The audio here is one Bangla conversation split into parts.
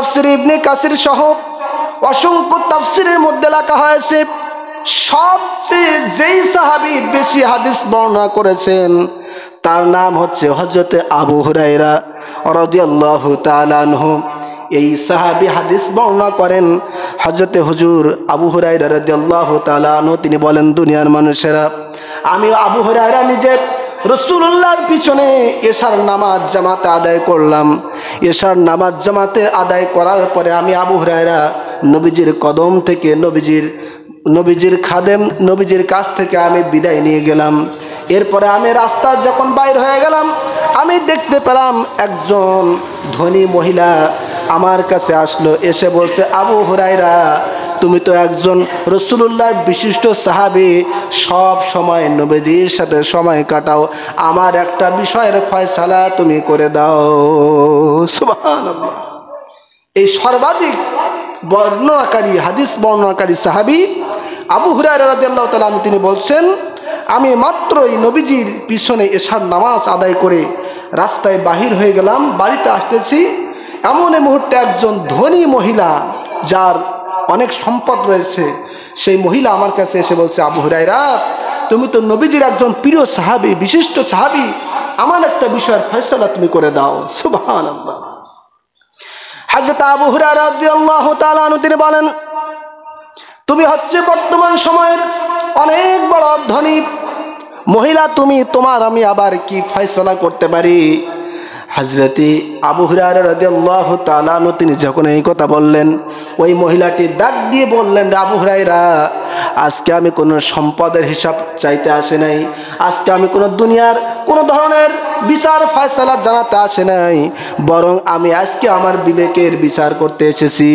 তাফসীর ইবনে কাসির সহ অসংখ্য তাফসীরের মধ্যে লেখা হয়েছে সবচেয়ে যেই সাহাবী বেশি হাদিস বর্ণনা করেছেন তার নাম হচ্ছে হযরত আবু হুরায়রা রাদিয়াল্লাহু তাআলা আনহু। এই সাহাবী হাদিস বর্ণনা করেন হযরত হুজুর আবু হুরায়রা রাদিয়াল্লাহু তাআলা আনহু। তিনি বলেন, দুনিয়ার মানুষেরা, আমি আবু হুরায়রা নিজে রাসূলুল্লাহর পিছনে এশার নামাজ জামাতে আদায় করলাম। এশার নামাজ জামাতে আদায় করার পরে আমি আবু হুরায়রা নবীজির কদম থেকে নবীজির খাদেম নবীজির কাছ থেকে আমি বিদায় নিয়ে গেলাম। এরপরে আমি রাস্তা যখন বাইর হয়ে গেলাম, আমি দেখতে পেলাম একজন ধনী মহিলা আমার কাছে আসলো, এসে বলছে, আবু হুরায়রা, তুমি তো একজন রাসূলুল্লাহর বিশিষ্ট সাহাবী, সব সময় নবীজির সাথে সময় কাটাও, আমার একটা বিষয়ের ফয়সালা তুমি করে দাও। সুবহানাল্লাহ। এই সর্বাধিক বর্ণনাকারী হাদিস বর্ণনাকারী সাহাবী আবু হুরায়রা রাদিয়াল্লাহু তাআলা আনহু। তিনি বলছেন, আমি মাত্রই নবীজির পিছনে এশার নামাজ আদায় করে রাস্তায় বাহির হয়ে গেলাম, বাড়িতে আসতেছি, এমন মুহূর্তে একজন ধনী মহিলা যার অনেক সম্পদ রয়েছে, সেই মহিলা আমার কাছে এসে বলছে, আবু হুরায়রা, তুমি তো নবীজির একজন প্রিয় সাহাবী, বিশিষ্ট সাহাবী, আমার একটা বিষয়ের ফয়সালা তুমি করে দাও। সুবহানাল্লাহ। হযরত আবু হুরায়রা রাদিয়াল্লাহু তাআলা আনহু তিনি বলেন, তুমি হচ্ছে বর্তমান সময়ের অনেক বড় ধনী মহিলা, তোমার আমি আবার কি ফয়সালা করতে পারি? হযরত আবু হুরায়রা রাদিয়াল্লাহু তাআলা আনহু তিনি যখন এই কথা বললেন, ওই মহিলাটি ডাক দিয়ে বললেন, আবু হুরায়রা, আজকে আমি কোনো সম্পদের হিসাব চাইতে আসি নাই, আজকে আমি কোনো দুনিয়ার কোনো ধরনের বিচার ফয়সালা জানাতে আসি নাই, বরং আমি আজকে আমার বিবেকের বিচার করতে এসেছি।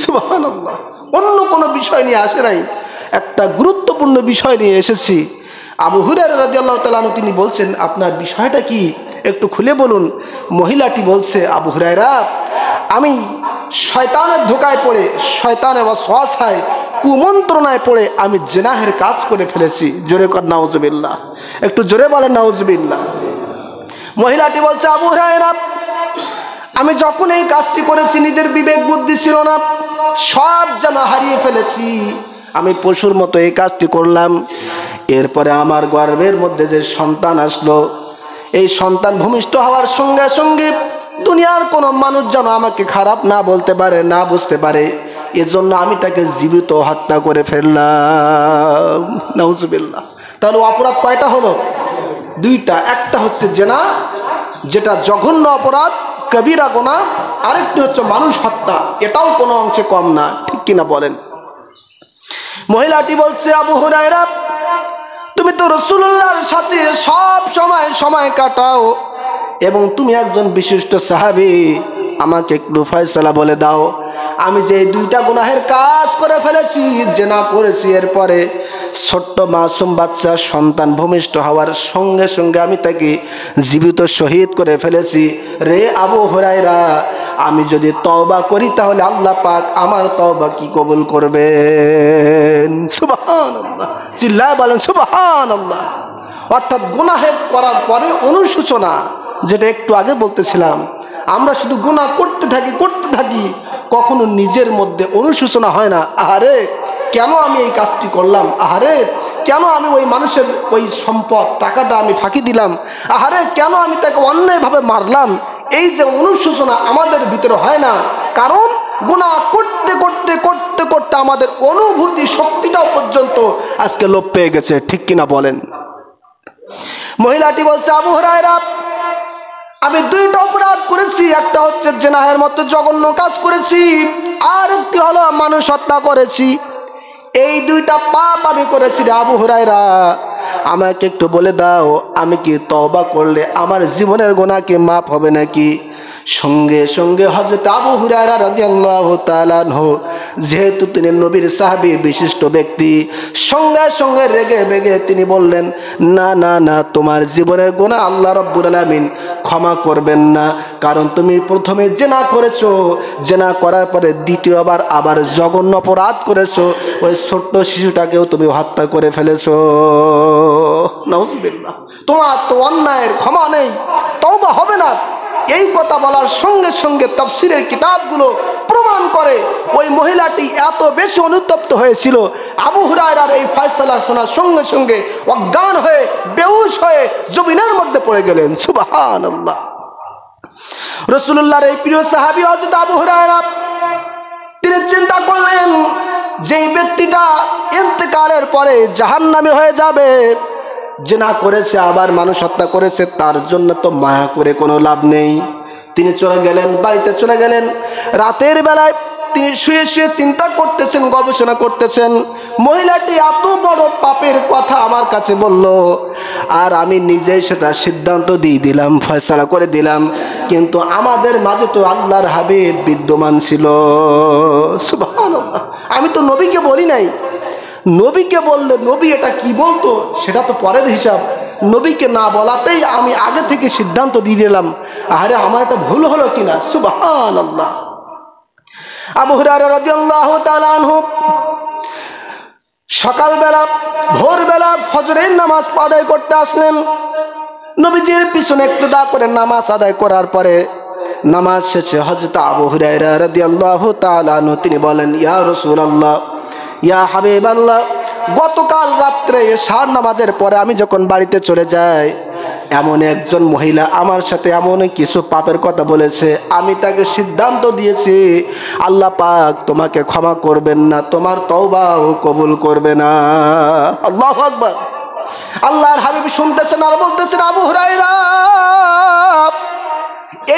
সুবহানাল্লাহ। অন্য কোনো বিষয় নিয়ে আসে নাই, একটা গুরুত্বপূর্ণ বিষয় নিয়ে এসেছি। আবু হুরায়রা রাদিয়াল্লাহু তাআলা আনহু তিনি বলছেন, আপনার বিষয়টা কি, একটু খুলে বলুন। মহিলাটি বলছে, আবু হুরায়রা, আমি শয়তানের ধোকায় পড়ে, শয়তানের ওয়াসওয়াসায়, কুমন্ত্রণায় পড়ে আমি জিনাহের কাজ করে ফেলেছি। জোরে কর নাউজুবিল্লাহ, একটু জোরে বলেন নাউজুবিল্লাহ। মহিলাটি বলছে, আবু হুরায়রা, আমি যখন এই কাজটি করেছি নিজের বিবেক বুদ্ধি ছিল না, সব যেন হারিয়ে ফেলেছি, আমি পশুর মতো এই কাজটি করলাম। এরপরে আমার গর্ভের মধ্যে যে সন্তান আসলো, এই সন্তান ভূমিষ্ঠ হওয়ার সঙ্গে সঙ্গে দুনিয়ার কোনো মানুষ যেন আমাকে খারাপ না বলতে পারে, না বুঝতে পারে, এজন্য আমি তাকে জীবিত হত্যা করে ফেললাম। নাউজুবিল্লাহ। তাহলে অপরাধ কয়টা হলো? দুইটা। একটা হচ্ছে জেনা, যেটা জঘন্য অপরাধ, কবিরা গুনাহ, আরেকটি হচ্ছে মানুষ হত্যা, এটাও কোনো অংশে কম না, ঠিক কিনা বলেন? মহিলাটি বলছে, আবু হুরায়রা, তুমি তো রাসূলুল্লাহর সাথে সব সময় কাটাও এবং তুমি একজন বিশিষ্ট সাহাবী, আমাকে একটু ফয়সালা বলে দাও, আমি যে দুইটা গুনাহের কাজ করে ফেলেছি, জেনা করেছি, এরপরে ছোট্ট মাসুম বাচ্চা সন্তান ভূমিষ্ঠ হওয়ার সঙ্গে সঙ্গে আমি তাকে জীবিত শহীদ করে ফেলেছি, রে আবু হুরায়রা, আমি যদি তওবা করি তাহলে আল্লাহ পাক আমার তওবা কি কবুল করবেন? সুবহানাল্লাহ। চিল্লায় বলেন সুবহানাল্লাহ। অর্থাৎ গুনাহ করার পরে অনুশোচনা, যেটা একটু আগে বলতেছিলাম, আমরা শুধু গুনাহ করতে থাকি, কখনো নিজের মধ্যে অনুশোচনা হয় না, আহারে কেন আমি এই কাজটি করলাম, আহারে কেন আমি ওই মানুষের ওই সম্পদ টাকাটা আমি ফাঁকি দিলাম, আহারে কেন আমি তাকে অন্যায়ভাবে মারলাম, এই যে অনুশোচনা আমাদের ভিতরে হয় না, কারণ গুনাহ করতে আমাদের অনুভূতি শক্তিটাও পর্যন্ত আজকে লোপ পেয়ে গেছে, ঠিক কিনা বলেন? মহিলাটি বলছে, আবু হুরায়রা, আমি দুইটা অপরাধ করেছি, একটা হচ্ছে জিনাহের মতো জঘন্য কাজ করেছি, আর একটি হলো মানুষ হত্যা করেছি। এই দুইটা পাপ আমি করেছি রে আবু হুরায়রা, আমাকে একটু বলে দাও, আমি কি তওবা করলে আমার জীবনের গুনাহ কি মাফ হবে নাকি? সঙ্গে সঙ্গে হযরত আবু হুরায়রা রাদিয়াল্লাহু তাআলা আনহু, যেহেতু তিনি নবীর সাহাবী, বিশিষ্ট ব্যক্তি, সঙ্গে সঙ্গে রেগে বেগে তিনি বললেন, না না না, তোমার জীবনের গুনাহ আল্লাহ রাব্বুল আলামিন ক্ষমা করবেন না, কারণ তুমি প্রথমে জেনা করেছো, জেনা করার পরে দ্বিতীয়বার আবার জঘন্য অপরাধ করেছো, ওই ছোট্ট শিশুটাকেও তুমি হত্যা করে ফেলেছো। নাউজুবিল্লাহ। তোমার তো অন্যায়ের ক্ষমা নেই, তওবা হবে না, এই কথা বলার সঙ্গে সঙ্গে তাফসীরের কিতাবগুলো প্রমাণ করে ওই মহিলাটি এত বেশি অনুতপ্ত হয়েছিল, আবু হুরায়রার এই ফয়সালা শোনার সঙ্গে সঙ্গে অজ্ঞান হয়ে বেহুশ হয়ে জমিনের মধ্যে পড়ে গেলেন। সুবহানাল্লাহ। রাসূলুল্লাহর এই প্রিয় সাহাবী হযরত আবু হুরায়রা তিনি চিন্তা করলেন, যেই ব্যক্তিটা ইন্তেকালের পরে জাহান্নামী হয়ে যাবে, জিনা করেছে আবার মানুষ হত্যা করেছে, তার জন্য তো মায়া করে কোনো লাভ নেই। তিনি চলে গেলেন, বাড়িতে চলে গেলেন। রাতের বেলায় তিনি শুয়ে শুয়ে চিন্তা করতেছেন, গবেষণা করতেছেন, মহিলাটি এত বড় পাপের কথা আমার কাছে বলল, আর আমি নিজেই সেটা সিদ্ধান্ত দিয়ে দিলাম, ফয়সালা করে দিলাম, কিন্তু আমাদের মাঝে তো আল্লাহর হাবিব বিদ্যমান ছিল। সুবহানাল্লাহ। আমি তো নবীকে বলি নাই, নবীকে বললে নবী এটা কি বলতো সেটা তো পরের হিসাব, নবীকে না বলাতেই আমি আগে থেকে সিদ্ধান্ত দিয়ে দিলাম, আরে আমার এটা ভুল হলো কিনা। সুবহানাল্লাহ। আবু হুরায়রা রাদিয়াল্লাহু তাআলা আনহু সকালবেলা ভোরবেলা ফজরের নামাজ আদায় করতে আসলেন। নবীজির পিছনে ইক্তেদা করে নামাজ আদায় করার পরে নামাজ শেষে হযরত আবু হুরায়রা রাদিয়াল্লাহু তাআলা আনহু তিনি বলেন, ইয়া রাসূলুল্লাহ, ইয়া হাবিবাল্লাহ, গতকাল রাত্রে এশার নামাজের পরে আমি যখন বাড়িতে চলে যাই, এমন একজন মহিলা আমার সাথে এমন কিছু পাপের কথা বলেছে, আমি তাকে সিদ্ধান্ত দিয়েছি আল্লাহ পাক তোমাকে ক্ষমা করবেন না, তোমার তওবাও কবুল করবে না। আল্লাহু আকবার। আল্লাহর হাবিব শুনতেছেন আর বলতেছেন, আবু হুরায়রা,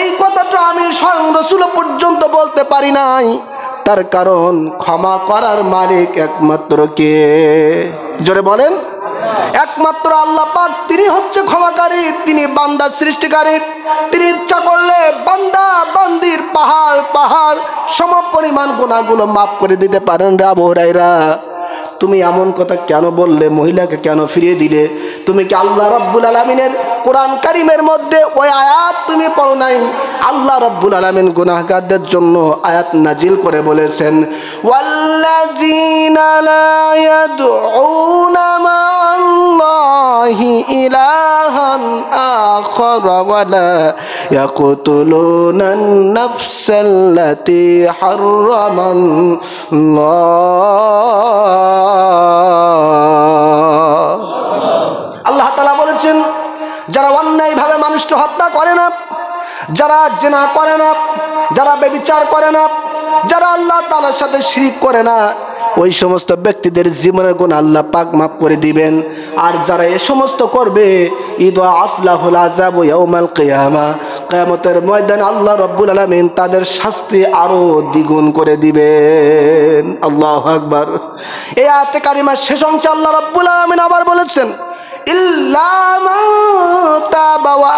এই কথাটা আমি স্বয়ং রাসূল পর্যন্ত বলতে পারি নাই, তার কারণ ক্ষমা করার মালিক একমাত্র কে? জোরে বলেন। একমাত্র আল্লাহ পাক, তিনি হচ্ছে ক্ষমাকারী, তিনি বান্দার সৃষ্টিকারী। তিনি ইচ্ছা করলে বান্দা বান্দির পাহাড় পাহাড় সমপরিমাণ গুনাহগুলো মাফ করে দিতে পারেন। রে আবু হুরায়রা, তুমি এমন কথা কেন বললে? মহিলাকে কেন ফিরিয়ে দিলে? তুমি কি আল্লাহ রাব্বুল আলামিনের কোরআন কারীমের মধ্যে ওই আয়াত তুমি পড়ো নাই? আল্লাহ রাব্বুল আলামিন গুনাহগারদের জন্য আয়াত নাজিল করে বলেছেন, ওয়াল্লাযীনা লা ইয়াদউনা মা'আল্লাহি ইলাহান আখার ওয়া লা ইয়াকতুলুনান নাফসাল্লাতী হারামাল্লাহ। আল্লাহ তাআলা বলেছেন, যারা অন্যায়ভাবে মানুষকে হত্যা করে না, যারা জিনা করে না, যারা ব্যভিচার করে না, যারা আল্লাহ তাআলার সাথে শিরক করে না, ওই সমস্ত ব্যক্তিদের জীবনের গুনাহ আল্লাহ পাক মাফ করে দিবেন। আর যারা এই সমস্ত করবে, ইদাআফ লাহুল আযাবু ইয়াউমাল কিয়ামা, কিয়ামতের ময়দানে আল্লাহ রাব্বুল আলামিন তাদের শাস্তি আরো দ্বিগুণ করে দিবেন। আল্লাহু আকবার। এই আয়াতে কারিমার শেষ অংশে আল্লাহ রাব্বুল আলামিন আবার বলেছেন, ইল্লা মান তাবা ওয়া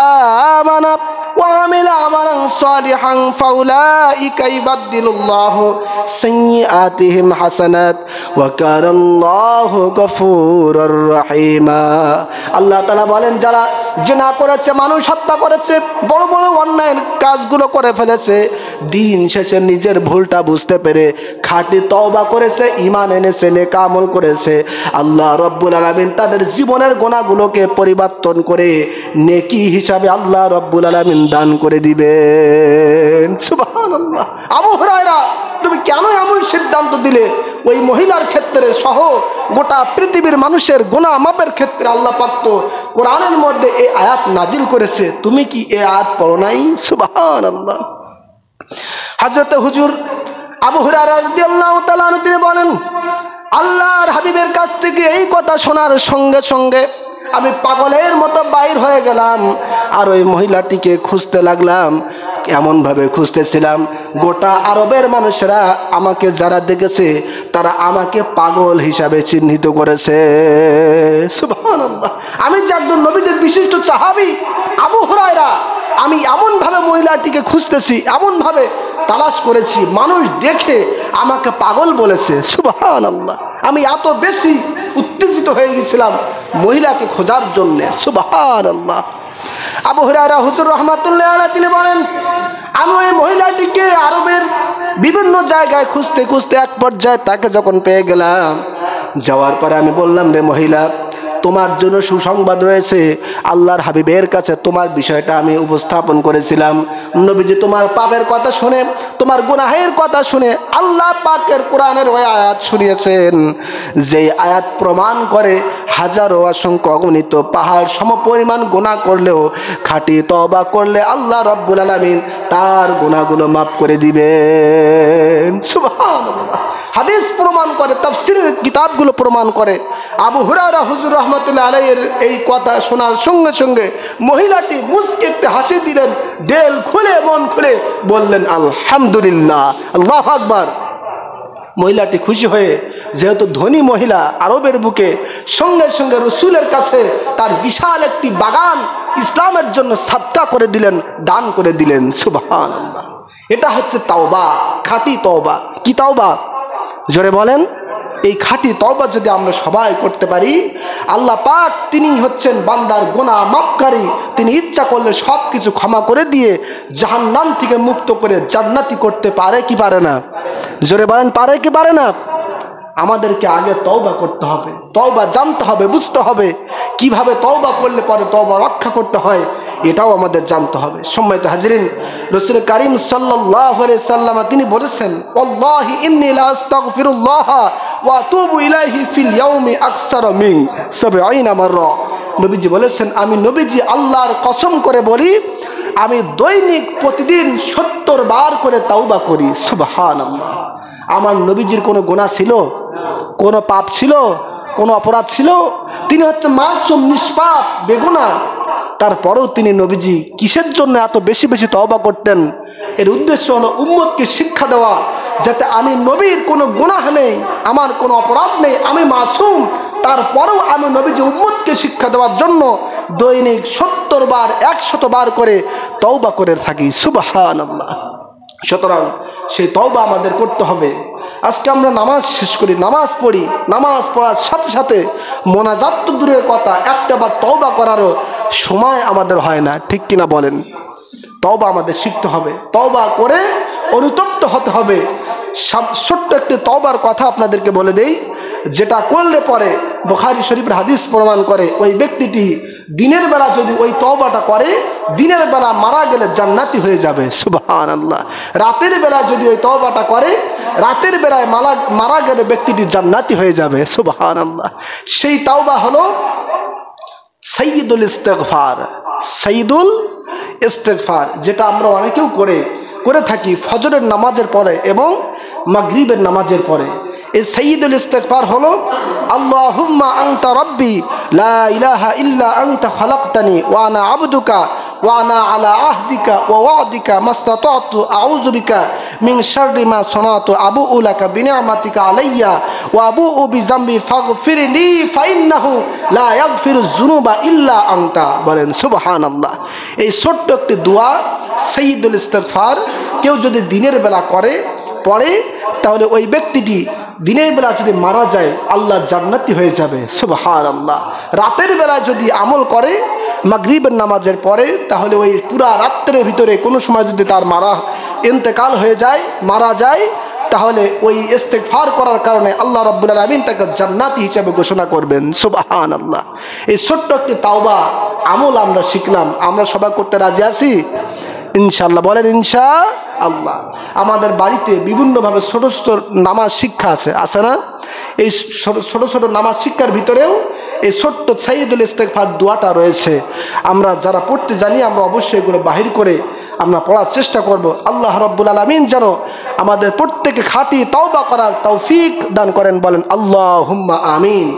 আমানা ওয়া আমিলা আমালান সালিহান ফাউলাইকা ইউবাদদিলুল্লাহু সাইয়্যাতিহিম হাসানাত ওয়া কানাল্লাহু গফুরুর রহিমা। আল্লাহ তাআলা বলেন, যারা জিনা করেছে, মানুষ হত্যা করেছে, বড় বড় অন্যায়ের কাজগুলো করে ফেলেছে, দিন শেষে নিজের ভুলটা বুঝতে পেরে খাঁটি তওবা করেছে, ঈমান এনেছে, নেক আমল করেছে, আল্লাহ রাব্বুল আলামিন তাদের জীবনের গুনাহগুলোকে পরিবর্তন করে নেকি হিসাবে আল্লাহ রাব্বুল আলামিন দান করে দিবেন। সুবহানাল্লাহ। আবু হুরায়রা, তুমি কেন এমন সিদ্ধান্ত দিলে? ওই মহিলার ক্ষেত্রে সহ গোটা পৃথিবীর মানুষের গুনাহ মাপের ক্ষেত্রে আল্লাহ পাক তো কোরআনের মধ্যে এই আয়াত নাজিল করেছে, তুমি কি এই আয়াত পড়ো নাই? সুবহানাল্লাহ। হযরত হুজুর আবু হুরায়রা রাদিয়াল্লাহু তাআলা আনহু তিনি বলেন, আল্লাহর হাবিবের কাছ থেকে এই কথা শোনার সঙ্গে সঙ্গে আমি পাগলের মতো বাইর হয়ে গেলাম, আর ওই মহিলাটিকে খুঁজতে লাগলাম। এমনভাবে খুঁজতেছিলাম, গোটা আরবের মানুষেরা আমাকে যারা দেখেছে তারা আমাকে পাগল হিসাবে চিহ্নিত করেছে। সুবহানাল্লাহ। আমি যে একজন নবীদের বিশিষ্ট সাহাবী আবু হুরায়রা, আমি এমনভাবে মহিলাটিকে খুঁজতেছি, এমনভাবে তালাশ করেছি, মানুষ দেখে আমাকে পাগল বলেছে। সুবহানাল্লাহ। আমি এত বেশি উত্তেজিত হয়ে গেছিলাম মহিলাকে খোঁজার জন্য। সুবহানাল্লাহ। আবু হুরায়রা হুজুর রাহমাতুল্লাহি আলাইহি তিনি বলেন, আমি ওই মহিলাটিকে আরবের বিভিন্ন জায়গায় খুঁজতে খুঁজতে এক পর্যায়ে তাকে যখন পেয়ে গেলাম, যাওয়ার পরে আমি বললাম, রে মহিলা, তোমার জন্য সুসংবাদ রয়েছে। আল্লাহর হাবিবের কাছে তোমার বিষয়টা আমি উপস্থাপন করেছিলাম। নবীজি তোমার পাপের কথা শুনে, তোমার গুনাহের কথা শুনে আল্লাহ পাকের কোরআনের ওই আয়াত শুনিয়েছেন, যে আয়াত প্রমাণ করে হাজারো অসংখ্য অগণিত পাহাড় সমপরিমাণ গুনাহ করলেও খাঁটি তওবা করলে আল্লাহ রব্বুল আলামিন তার গুনাহগুলো মাফ করে দিবেন। সুবহানাল্লাহ। হাদিস প্রমাণ করে, তাফসীরের কিতাবগুলো প্রমাণ করে। আবু হুরায়রা হুজুর রাহমাতুল্লাহ আলাইহির এই কথা শোনার সঙ্গে সঙ্গে মহিলাটি মুচকি একটা হাসি দিলেন, দিল খুলে মন খুলে বললেন আলহামদুলিল্লাহ, আল্লাহু আকবার। মহিলাটি খুশি হয়ে, যেহেতু ধনী মহিলা আরবের বুকে, সঙ্গে সঙ্গে রসুলের কাছে তার বিশাল একটি বাগান ইসলামের জন্য সাদকা করে দিলেন, দান করে দিলেন। সুবহানাল্লাহ। এটা হচ্ছে তাওবা, খাঁটি তওবা। কি তওবা? জোরে বলেন। এই খাঁটি তওবা যদি আমরা সবাই করতে পারি, আল্লাহ পাক তিনি হচ্ছেন বান্দার গুনাহ মাফকারী। তিনি ইচ্ছা করলে সব কিছু ক্ষমা করে দিয়ে জাহান্নাম থেকে মুক্ত করে জান্নাতি করতে পারে কি পারে না? জোরে বলেন, পারে কি পারে না? আমাদেরকে আগে তওবা করতে হবে, তওবা জানতে হবে, বুঝতে হবে কিভাবে তওবা করলে পরে তওবা রক্ষা করতে হয়, এটাও আমাদের জানতে হবে। সম্মানিত হাজিরিন, রাসূল কারীম সাল্লাল্লাহু আলাইহি সাল্লাম তিনি বলেছেন, ওয়াল্লাহি ইন্নী লা আস্তাগফিরুল্লাহ ওয়া আতুবু ইলাইহি ফিল ইয়াউমি আকসারা মিন ৭০ মাররা। নবীজি বলেছেন, আমি নবীজি আল্লাহর কসম করে বলি, আমি দৈনিক প্রতিদিন ৭০ বার করে তওবা করি। সুবহানাল্লাহ। আমার নবীজির কোনো গুনাহ ছিল? কোনো পাপ ছিল? কোনো অপরাধ ছিল? তিনি হচ্ছে মাসুম, নিষ্পাপ, বেগুনাহ। তারপরেও তিনি নবীজি কিসের জন্য এত বেশি বেশি তওবা করতেন? এর উদ্দেশ্য হলো উম্মতকে শিক্ষা দেওয়া, যাতে আমি নবীর কোনো গুনাহ নেই, আমার কোনো অপরাধ নেই, আমি মাসুম, তারপরেও আমি নবীজি উম্মতকে শিক্ষা দেওয়ার জন্য দৈনিক ৭০ বার ১০০ বার করে তওবা করে থাকি। সুবহানাল্লাহ। সুতরাং সেই তওবা আমাদের করতে হবে। আজকে আমরা নামাজ শেষ করি, নামাজ পড়ি, নামাজ পড়ার সাথে সাথে মোনাজাত তো দূরের কথা, একটাবার তওবা করারও সময় আমাদের হয় না, ঠিক কিনা বলেন? তওবা আমাদের শিখতে হবে, তওবা করে অনুতপ্ত হতে হবে। ছোট্ট একটি তওবার কথা আপনাদেরকে বলে দেই, যেটা করলে পরে বুখারী শরীফের হাদিস প্রমাণ করে, ওই ব্যক্তিটি দিনের বেলা যদি ওই তওবাটা করে, দিনের বেলা মারা গেলে জান্নাতি হয়ে যাবে। সুবহানাল্লাহ। রাতের বেলা যদি ওই তওবাটা করে, রাতের বেলায় মারা গেলে ব্যক্তিটি জান্নাতি হয়ে যাবে। সুবহানাল্লাহ। সেই তওবা হলো সাইয়্যিদুল ইস্তিগফার, সাইয়্যিদুল ইস্তিগফার, যেটা আমরা অনেকেও করে থাকি ফজরের নামাজের পরে এবং মাগরিবের নামাজের পরে। এই সাইয়্যিদুল ইস্তিগফার হলো, আল্লাহুম্মা আনতা রাব্বি লা ইলাহা ইল্লা আনতা খালাকতানি ওয়া আনা আবদুকা ওয়া আনা আলা আহদিকা ওয়া ওয়াদিকা মাসতাতাতু আউযু বিকা মিন শাররি মা সানাতু আবুউ লাকা বিনি'মাতিকা আলাইয়া ওয়া আবুউ বিযামবি ফাগফিরলি ফাইন্নাহু লা ইয়াগফিরুয যুনুবা ইল্লা আনতা। বলেন সুবহানাল্লাহ। এই ছোট্ট একটি দোয়া সাইয়্যিদুল ইস্তিগফার কেউ যদি দিনের বেলা পড়ে, তাহলে ওই ব্যক্তিটি দিনের বেলা যদি মারা যায় আল্লাহ জান্নাতি হয়ে যাবে। সুবহানাল্লাহ। রাতের বেলা যদি আমল করে মাগরিবের নামাজের পরে, তাহলে ওই পুরা রাত্রের ভিতরে কোনো সময় যদি তার ইন্তেকাল হয়ে যায়, মারা যায়, তাহলে ওই ইস্তিগফার করার কারণে আল্লাহ রাব্বুল আলামিন তাকে জান্নাতি হিসেবে ঘোষণা করবেন। সুবহানাল্লাহ। এই ছোট্ট একটি তাওবা আমল আমরা শিখলাম, আমরা সবাই করতে রাজি আছি ইনশাআল্লাহ? বলেন ইনশাআল্লাহ। আমাদের বাড়িতে বিভিন্নভাবে ছোট ছোট নামাজ শিক্ষা আছে না? এই ছোট ছোট নামাজ শিক্ষার ভিতরেও এই ছোট্ট সাইয়্যিদুল ইস্তিগফার দোয়াটা রয়েছে। আমরা যারা পড়তে জানি আমরা অবশ্যই এগুলো বাহির করে আমরা পড়ার চেষ্টা করব। আল্লাহ রাব্বুল আলামিন যেন আমাদের প্রত্যেকে খাঁটি তওবা করার তৌফিক দান করেন। বলেন আল্লাহুম্মা আমিন।